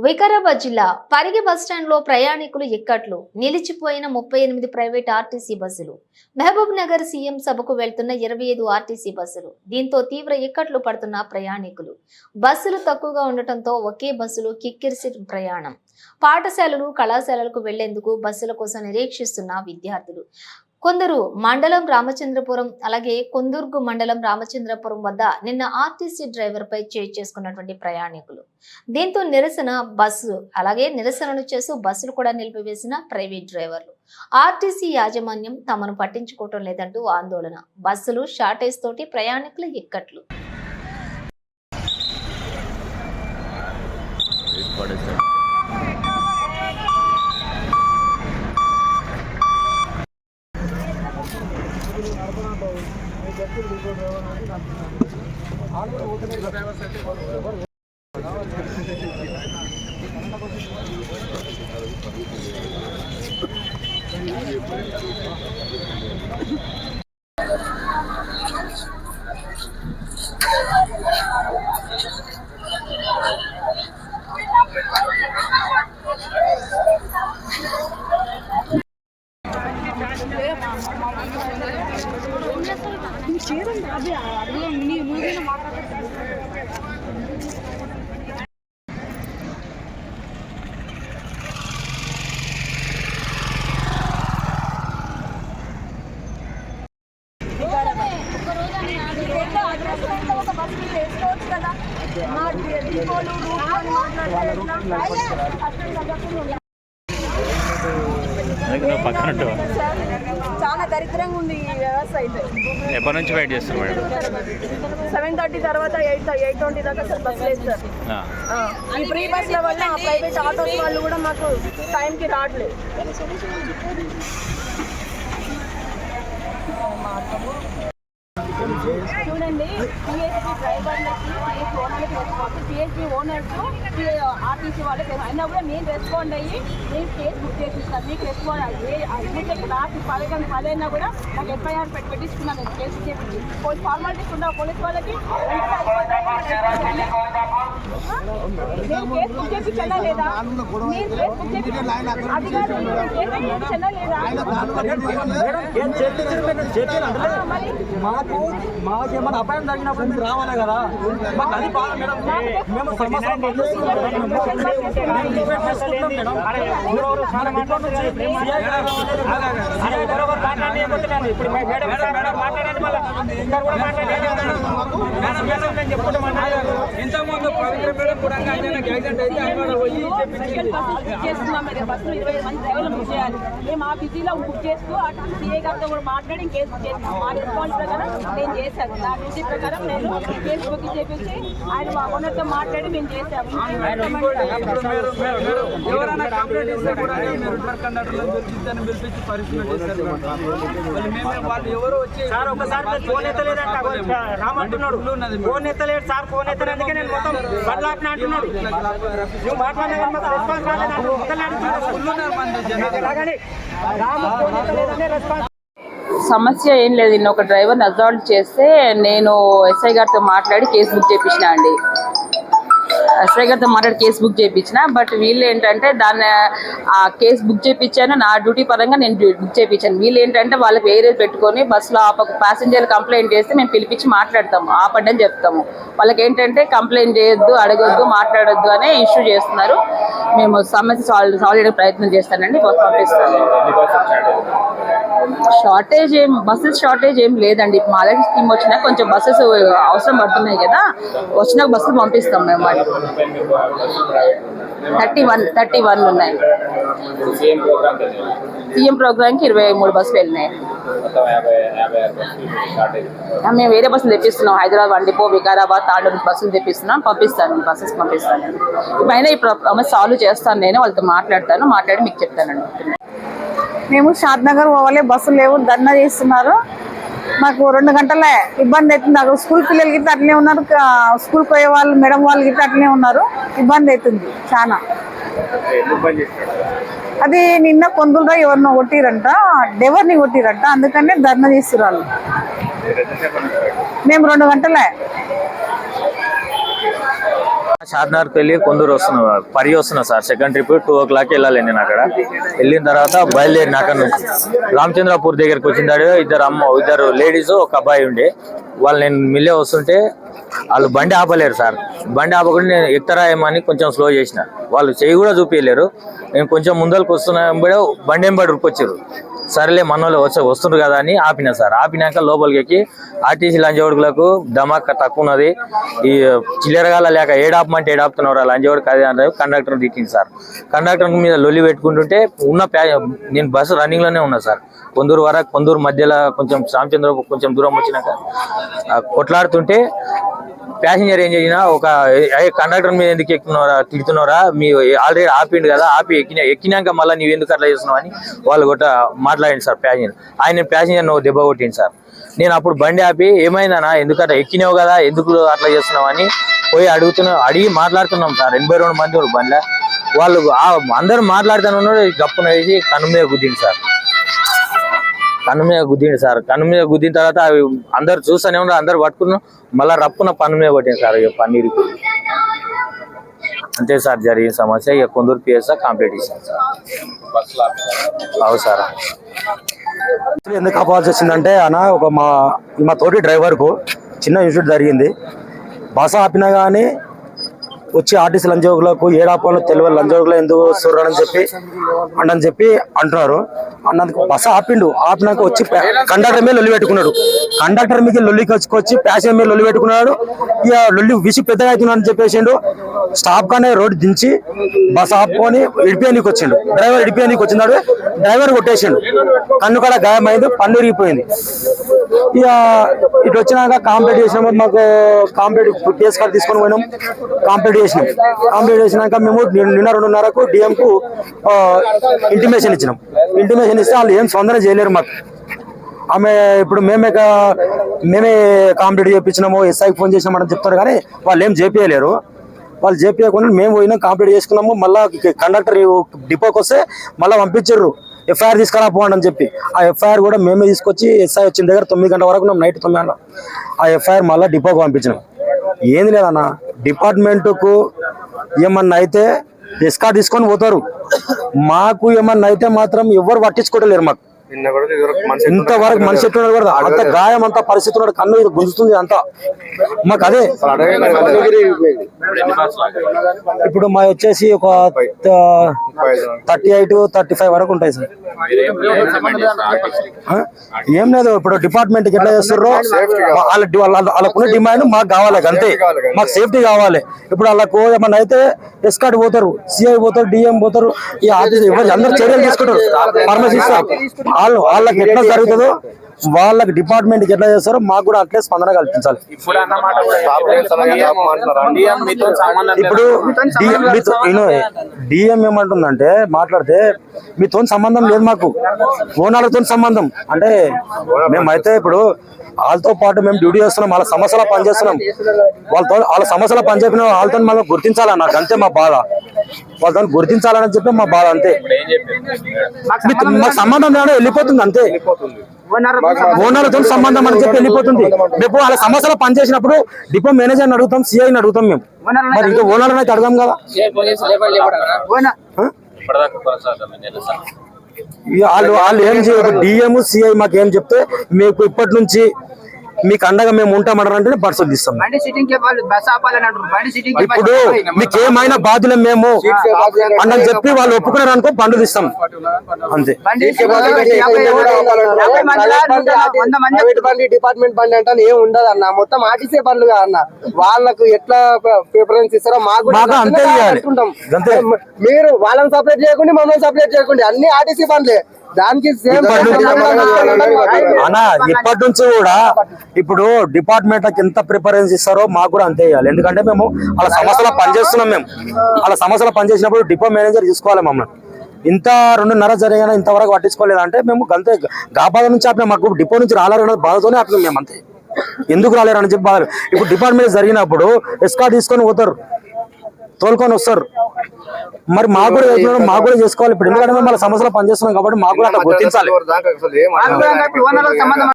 వికారాబాద్ జిల్లా పరిగి బస్టాండ్లో ప్రయాణికులు ఇక్కట్లు నిలిచిపోయిన 38 ప్రైవేట్ ఆర్టీసీ బస్సులు. మహబూబ్ నగర్ సీఎం సభకు వెళ్తున్న 25 ఆర్టీసీ బస్సులు. దీంతో తీవ్ర ఇక్కట్లు పడుతున్న ప్రయాణికులు. బస్సులు తక్కువగా ఉండటంతో ఒకే బస్సులో కిక్కిరిసి ప్రయాణం. పాఠశాలలు కళాశాలలకు వెళ్లేందుకు బస్సుల కోసం నిరీక్షిస్తున్న విద్యార్థులు. కొందరు మండలం రామచంద్రపురం అలాగే కొందుర్గు మండలం రామచంద్రపురం వద్ద నిన్న ఆర్టీసీ డ్రైవర్ పై చేసుకున్నటువంటి ప్రయాణికులు. దీంతో నిరసనను చేస్తూ బస్సులు కూడా నిలిపివేసిన ప్రైవేట్ డ్రైవర్లు. ఆర్టీసీ యాజమాన్యం తమను పట్టించుకోవటం లేదంటూ ఆందోళన. బస్సులు షార్టేజ్ తోటి ప్రయాణికులు ఇక్కట్లు. చాలా దరిద్రంగా ఉంది ఈ వ్యవస్థ. అయితే ఎప్పటి నుంచి వెయిట్ చేస్తారు మేడం? 7:30 తర్వాత 8:20 దాకా సార్ బస్ లేదు సార్. ఈ ఫ్రీ బస్ల వల్ల ప్రైవేట్ ఆటోస్ వాళ్ళు కూడా మాకు టైంకి రావట్లేదు. చూడండి, పిహెచ్పి డ్రైవర్లకి పిహెచ్పి ఓనర్స్ ఆర్టీసీ వాళ్ళకి అయినా కూడా నేను రెస్పాండ్ అయ్యి నేను కేసు బుక్ చేసిస్తాను. మీకు రెస్పాండ్ అయ్యి రాత్రి 10 అయినా కూడా నాకు ఎఫ్ఐఆర్ పెట్టించుకున్నాను. నేను కేసు చేసి ఫార్మాలిటీస్ ఉండవు పోలీస్ వాళ్ళకి. నేను కేసు బుక్ చేయించా లేదా? నేను కేసు బుక్ చేయించా మాకేమన్నా అపాయం జరిగినప్పుడు మీరు రావాలి కదా. మాకు అది బాగా మేడం. మేము సంవత్సరం ఇంతకుముందు చేస్తున్నాం బస్సులు 20 మంది డ్రైవర్లు బుక్ చేయాలి. మేము ఆ బిజీలో బుక్ చేస్తూ అటు సీఏ గారితో కూడా మాట్లాడి కేసు బుక్ చేస్తాం. మా రెస్పాన్స్ ప్రకారం నేను చేశాను. నా డ్యూటీ ప్రకారం నేను కేసు బుక్ చేపించి ఆయన ఓనర్తో మాట్లాడి మేము చేశాము. ఎవరైనా కంప్లైంట్ ఇస్తే కూడా మీరు ట్రక్ కండక్టర్లను దొరికిందని పిలిపించి పరిశీలన చేశారు. వాళ్ళు ఎవరు వచ్చి సార్ ఒకసారి ఫోన్ ఎత్తలేదంట రామంటున్నాడు. ఫోన్ ఎత్తలేడు సార్. ఫోన్ ఎత్తలేదుకే నేను మొత్తం బదలాట్న అంటున్నాడు. నువ్వు మాట్లాడినా రెస్పాన్స్ రాలేదు. సమస్య ఏం లేదు. నిన్న ఒక డ్రైవర్ని అజాల్ట్ చేస్తే నేను ఎస్ఐ గారితో మాట్లాడి కేసు బుక్ చేయించిన అండి. ఎస్ఐ గారితో మాట్లాడి కేసు బుక్ చేయించిన. బట్ వీళ్ళు ఏంటంటే దాన్ని ఆ కేసు బుక్ చేయించాను. నా డ్యూటీ పరంగా నేను బుక్ చేయించాను. వీళ్ళు ఏంటంటే వాళ్ళకి వేరే పెట్టుకొని బస్సులో ప్యాసింజర్లు కంప్లైంట్ చేస్తే మేము పిలిపించి మాట్లాడతాము, ఆపండి చెప్తాము. వాళ్ళకి ఏంటంటే కంప్లైంట్ చేయొద్దు, అడగొద్దు, మాట్లాడొద్దు అనే ఇష్యూ చేస్తున్నారు. మేము సమస్య సాల్వ్ చేయడానికి ప్రయత్నం చేస్తానండి. పంపిస్తాను. షార్టేజ్ బస్సెస్ షార్టేజ్ ఏం లేదండి. మా అలాంటి స్కీమ్ వచ్చినా కొంచెం బస్సెస్ అవసరం పడుతున్నాయి కదా, వచ్చిన బస్సులు పంపిస్తాం మేము. వాటి 31 ఉన్నాయి. సీఎం ప్రోగ్రామ్కి 23 బస్సులు వెళ్ళినాయి. మేము వేరే బస్సులు తెప్పిస్తున్నాం. హైదరాబాద్ డిపో, వికారాబాద్, తాండూరు బస్సులు తెప్పిస్తున్నాం. బస్సెస్ పంపిస్తాను. ఇప్పుడైనా ఈ ప్రాబ్లమ్ సాల్వ్ చేస్తాను. నేను వాళ్ళతో మాట్లాడి మీకు చెప్తానండి. మేము షాద్నగర్ పోవాలి, బస్సులు లేవు, ధర్నా చేస్తున్నారు. మాకు 2 గంటలే ఇబ్బంది అవుతుంది. నాకు స్కూల్ పిల్లలు గిట్ట అట్లనే ఉన్నారు, స్కూల్కి పోయే వాళ్ళు మేడం వాళ్ళు గిట్ట అట్లనే ఉన్నారు. ఇబ్బంది అవుతుంది చాలా. అది నిన్న కొందులో ఎవరినో కొట్టిరంట, డెవర్ని కొట్టిరంట, అందుకనే ధర్నా చేస్తున్నారు. మేము 2 గంటలే షాద్నగర్కి వెళ్ళి కొందరు వస్తున్నా సార్. సెకండ్ ట్రిప్ 2 o'clock వెళ్ళాలి. నేను అక్కడ వెళ్ళిన తర్వాత బయలుదేరిన అక్కడ నుంచి రామచంద్రపూర్ దగ్గరికి వచ్చిందాడు. ఇద్దరు లేడీస్ ఒక అబ్బాయి ఉండే. వాళ్ళు నేను మిల్లే వస్తుంటే వాళ్ళు బండి ఆపలేరు సార్. బండి ఆపకుండా నేను ఎక్కుతారా ఏమని కొంచెం స్లో చేసిన. వాళ్ళు చెయ్యి కూడా చూపించలేరు. నేను కొంచెం ముందరకు వస్తున్నా బండి ఎంబడి ఉరుకొచ్చారు. సరేలే మనోళ్ళు వస్తుండ్రు కదా అని ఆపిన సార్. ఆపినాక లోపలికి ఎక్కి ఆర్టీసీ లంచగొడుకులకు ధమాకా తక్కువ ఉన్నది, ఈ చిల్లరగాల లేక ఏడాపమంటే ఏడాపుతున్నారు లంచగొడుకు అది అంటే కండక్టర్ తిట్టింది సార్. కండక్టర్ మీద లొల్లి పెట్టుకుంటుంటే నేను బస్సు రన్నింగ్ లోనే ఉన్నా సార్. కొందూరు మధ్యలో కొంచెం రామచంద్ర కొంచెం దూరం వచ్చినాక కొట్లాడుతుంటే ప్యాసింజర్ ఏం చేసినా కండక్టర్ మీద ఎందుకు తిడుతున్నారా, మీ ఆల్రెడీ ఆపిండు కదా, ఆపి ఎక్కినాక మళ్ళీ నువ్వు ఎందుకు అట్లా చేస్తున్నావు అని వాళ్ళు మాట్లాడింది సార్ ప్యాసింజర్. ప్యాసింజర్ నువ్వు దెబ్బ కొట్టింది సార్. నేను అప్పుడు బండి ఆపి ఏమైందన్నా ఎందుకంటే ఎక్కినావు కదా ఎందుకు అట్లా చేస్తున్నావు అని పోయి అడిగి మాట్లాడుతున్నాం సార్. 82 మంది బండిలో వాళ్ళు అందరూ మాట్లాడుతూనే గప్పున వేసి కన్ను మీద గుద్దింది సార్. కన్ను మీద గుద్దిన తర్వాత అవి అందరు చూస్తూనే ఉన్నారు. అందరు పట్టుకున్నాం. మళ్ళీ రప్పున పన్ను మీద పట్టింది సార్. పన్నీరుకి అంతే సార్ జరిగిన సమస్య. ఇక కొందరు పిఎస్ కంప్లీట్ చేశాను సార్. అవు సార్. ఎందుకు ఆపాల్సి వచ్చిందంటే అన్న మా తోటి డ్రైవర్కు చిన్న ఇన్సిడెంట్ జరిగింది. బస్ ఆపినా కానీ వచ్చి ఆర్టీసీ లంచగొడుకులకు ఏడాపాలు తెలియదు లంచగొడుకులు ఎందుకు వస్తుర్రు అని చెప్పి అంటున్నారు. అన్నందుకు బస్సు ఆపినాక వచ్చి కండక్టర్ మీద లొల్లి పెట్టుకున్నాడు. కండక్టర్ మీద లొల్లికి వచ్చి ప్యాసింజర్ మీద లొల్లి పెట్టుకున్నాడు. ఇక లొల్లి విసి పెద్దగా అవుతున్నాడు అని చెప్పేసిండు. స్టాప్ కానీ రోడ్డు దించి బస్సు ఆపుకొని ఇడిపోయానికి వచ్చిండు. డ్రైవర్ ఇడిపోయానికి వచ్చినాడు. డ్రైవర్ కొట్టేసిండు. కన్ను కూడా గాయమైంది, పన్ను ఇరిగిపోయింది. ఇక ఇటు వచ్చినాక కాంప్లీట్ చేసినాము. మాకు కాంప్లీట్ కేసు కార్డు తీసుకొని పోయినాం. కాంప్లీట్ చేసినాక మేము నిన్న 2:30కు డిఎంకు ఇంటిమేషన్ ఇచ్చినాం. ఇంటిమేషన్ ఇస్తే వాళ్ళు ఏం స్పందన చేయలేరు మాకు. ఆమె ఇప్పుడు మేమే కాంప్లీట్ చేయించినాము, ఎస్ఐకి ఫోన్ చేసినామని చెప్తారు కానీ వాళ్ళు ఏం చేపియలేరు. వాళ్ళు చేపియకుండా మేము పోయినాం, కంప్లీట్ చేసుకున్నాము. మళ్ళీ కండక్టర్ డిపోకి వస్తే మళ్ళీ పంపించారు ఎఫ్ఐఆర్ తీసుకురాపోండి అని చెప్పి. ఆ ఎఫ్ఐఆర్ కూడా మేమే తీసుకొచ్చి ఎస్ఐ వచ్చిన దగ్గర 9 గంటల వరకు ఉన్నాం, నైట్ 9 గంటల. ఆ ఎఫ్ఐఆర్ మళ్ళీ డిపోకి పంపించినాం. ఏంది లేదన్న, డిపార్ట్మెంటుకు ఏమన్నా అయితే ఎస్కార్ట్ తీసుకొని పోతారు. మాకు ఏమన్నా అయితే మాత్రం ఎవరు పట్టించుకోవట్లేరు. మాకు ఇంతవరకు మనిషి ఎట్లున్నాడు కూడా అంత గాయం, అంత పరిస్థితి ఉన్నాడు. కన్ను ఇది గుంజుతుంది అంతా మాకు. అదే ఇప్పుడు మా వచ్చేసి ఒక 38-35 వరకు ఉంటాయి సార్. ఏం లేదు, ఇప్పుడు డిపార్ట్మెంట్ కి ఎట్లా చేస్తారో వాళ్ళకున్న డిమాండ్ మాకు కావాలి అంతే. మాకు సేఫ్టీ కావాలి. ఇప్పుడు వాళ్ళకు ఏమన్నా అయితే ఎస్కార్ట్ పోతారు, సిఐ పోతారు, డిఎం పోతారు, ఈ ఆఫీస్ అందరూ చర్యలు తీసుకుంటారు, పర్మిషన్ ఇస్తారు. వాళ్ళకి ఎట్లా జరుగుతుందో వాళ్ళకి డిపార్ట్మెంట్ కి ఎట్లా చేస్తారో మాకు కూడా అట్లే స్పందన కల్పించాలి. ఇప్పుడు డిఎం ఏమంటుందంటే మాట్లాడితే మీతో సంబంధం లేదు, మాకు ఓనర్లతో సంబంధం. అంటే మేమైతే ఇప్పుడు వాళ్ళతో పాటు మేము డ్యూటీ చేస్తున్నాం, వాళ్ళ సమస్యలో పనిచేస్తున్నాం. వాళ్ళ సమస్యలో పనిచేసిన వాళ్ళతో మనం గుర్తించాలన్న, నాకు అంతే మా బాధ. వాళ్ళతో గుర్తించాలని చెప్పి మా బాధ అంతే. మాకు సంబంధం లేదో వెళ్ళిపోతుంది అంతే. ఓనర్లతో సంబంధం అని చెప్పి వెళ్ళిపోతుంది. రేపు వాళ్ళ సమస్యలో పనిచేసినప్పుడు డిపో మేనేజర్ని అడుగుతాం, సిఐని అడుగుతాం మేము. మరి ఇంకా ఓనర్ని అయితే అడగాం కదా. వాళ్ళు ఏం చేయదు, డిఎం సిఐ మాకు ఏం చెప్తే మీకు ఇప్పటి నుంచి మీకు అండగా మేము ఉంటామంటారంటే బస్సులు తీస్తాం. ఇప్పుడు మీకు ఏమైనా బాధ్యులం మేము అని చెప్పి వాళ్ళు ఒప్పుకున్నారు అనుకో బండ్లు తీస్తాం అంతే. డిపార్ట్మెంట్ బండి అంటే ఏం ఉండదు అన్న, మొత్తం ఆర్టీసీ బండ్లు అన్న. వాళ్ళకు ఎట్లా ప్రిఫరెన్స్ ఇస్తారో మాకు అంతే. మీరు వాళ్ళని సపరేట్ చేయకుండా మమ్మల్ని సపరేట్ చేయకుండా అన్ని ఆర్టీసీ బండ్లే. దానికి అన్న ఇప్పటి నుంచి కూడా ఇప్పుడు డిపార్ట్మెంట్లకు ఎంత ప్రిఫరెన్స్ ఇస్తారో మాకు కూడా అంతే ఇవ్వాలి. ఎందుకంటే మేము వాళ్ళ సమస్యలో పనిచేస్తున్నాం. మేము వాళ్ళ సమస్యలో పనిచేసినప్పుడు డిపో మేనేజర్ తీసుకోవాలి మమ్మల్ని. ఇంత 2:30 జరిగినా ఇంతవరకు పట్టించుకోలేదు అంటే మేము అంతే బాధ నుంచి ఆపినాం. మాకు డిపో నుంచి రాలేరన్న బాధతోనే ఆపినాం మేము అంతే. ఎందుకు రాలేరు అని చెప్పి బాధ. ఇప్పుడు డిపార్ట్మెంట్ జరిగినప్పుడు ఎస్కార్ట్ తీసుకొని పోతారు, తోలుకొని వస్తారు. మరి మాకు కూడా చేసుకోవాలి ఇప్పుడు. ఎందుకంటే మేము వాళ్ళ సమస్యలో పనిచేస్తున్నాం కాబట్టి మాకు కూడా అట్లా గుర్తించాలి.